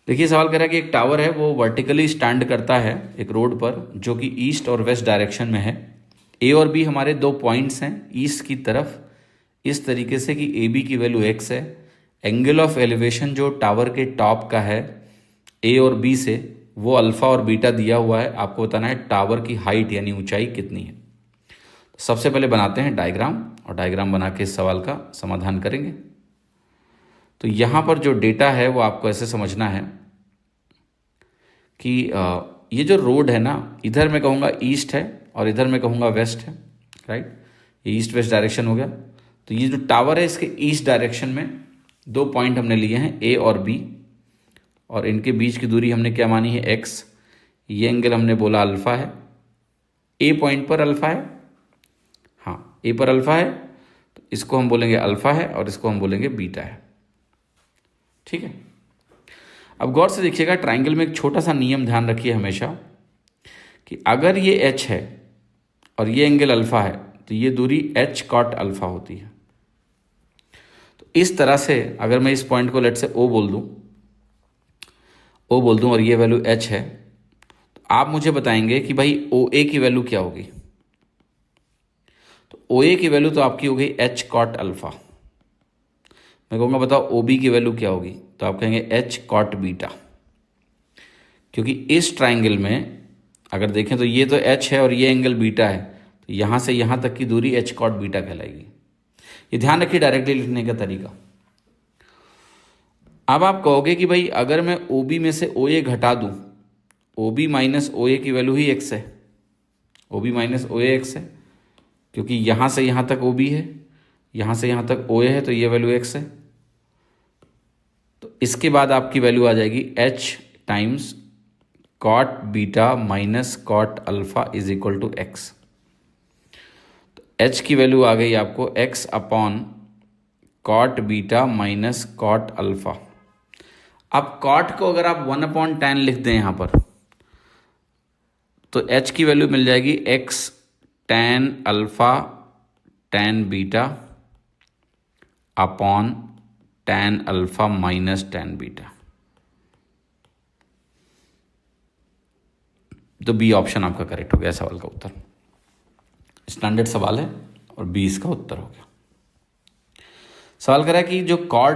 देखिए सवाल कर रहा है कि एक टावर है वो वर्टिकली स्टैंड करता है एक रोड पर जो कि ईस्ट और वेस्ट डायरेक्शन में है। ए और बी हमारे दो पॉइंट्स हैं ईस्ट की तरफ, इस तरीके से कि ए बी की वैल्यू एक्स है। एंगल ऑफ एलिवेशन जो टावर के टॉप का है ए और बी से वो अल्फ़ा और बीटा दिया हुआ है। आपको बताना है टावर की हाइट यानी ऊंचाई कितनी है। तो सबसे पहले बनाते हैं डायग्राम और डायग्राम बना के इस सवाल का समाधान करेंगे। तो यहाँ पर जो डेटा है वो आपको ऐसे समझना है कि ये जो रोड है ना, इधर मैं कहूँगा ईस्ट है और इधर मैं कहूँगा वेस्ट है, राइट। ये ईस्ट वेस्ट डायरेक्शन हो गया। तो ये जो टावर है इसके ईस्ट डायरेक्शन में दो पॉइंट हमने लिए हैं ए और बी, और इनके बीच की दूरी हमने क्या मानी है एक्स। ये एंगल हमने बोला अल्फ़ा है। ए पॉइंट पर अल्फ़ा है, हाँ ए पर अल्फ़ा है, तो इसको हम बोलेंगे अल्फ़ा है और इसको हम बोलेंगे बीटा है, ठीक है। अब गौर से देखिएगा, ट्राइंगल में एक छोटा सा नियम ध्यान रखिए हमेशा कि अगर ये एच है और ये एंगल अल्फ़ा है तो ये दूरी एच कॉट अल्फ़ा होती है। तो इस तरह से अगर मैं इस पॉइंट को लेट से ओ बोल दूं और ये वैल्यू एच है, तो आप मुझे बताएंगे कि भाई ओ ए की वैल्यू क्या होगी। तो ओ ए की वैल्यू तो आपकी हो गई एच कॉट अल्फ़ा। मैं कहूँगा बताओ ओ बी की वैल्यू क्या होगी, तो आप कहेंगे एच कॉट बीटा। क्योंकि इस ट्राइंगल में अगर देखें तो ये तो एच है और ये एंगल बीटा है, तो यहाँ से यहाँ तक की दूरी एच कॉट बीटा कहलाएगी। ये ध्यान रखिए डायरेक्टली लिखने का तरीका। अब आप कहोगे कि भाई अगर मैं ओ बी में से ओ ए घटा दूँ, ओ बी माइनस ओ ए की वैल्यू ही एक्स है, ओ बी माइनस ओ ए एक्स है, क्योंकि यहाँ से यहाँ तक ओ बी है, यहाँ से यहाँ तक ओ ए है, तो ये वैल्यू एक्स है। तो इसके बाद आपकी वैल्यू आ जाएगी H times cot beta minus cot alpha is equal to X. तो एच की वैल्यू आ गई आपको X upon cot beta minus cot alpha. अब कॉट को अगर आप 1/10 लिख दें यहाँ पर, तो एच की वैल्यू मिल जाएगी x tan alpha tan beta upon tan alpha minus tan beta. तो बी ऑप्शन आपका करेक्ट हो गया सवाल का उत्तर। स्टैंडर्ड सवाल है और बी इसका उत्तर हो गया। सवाल करा कि जो कॉर्ड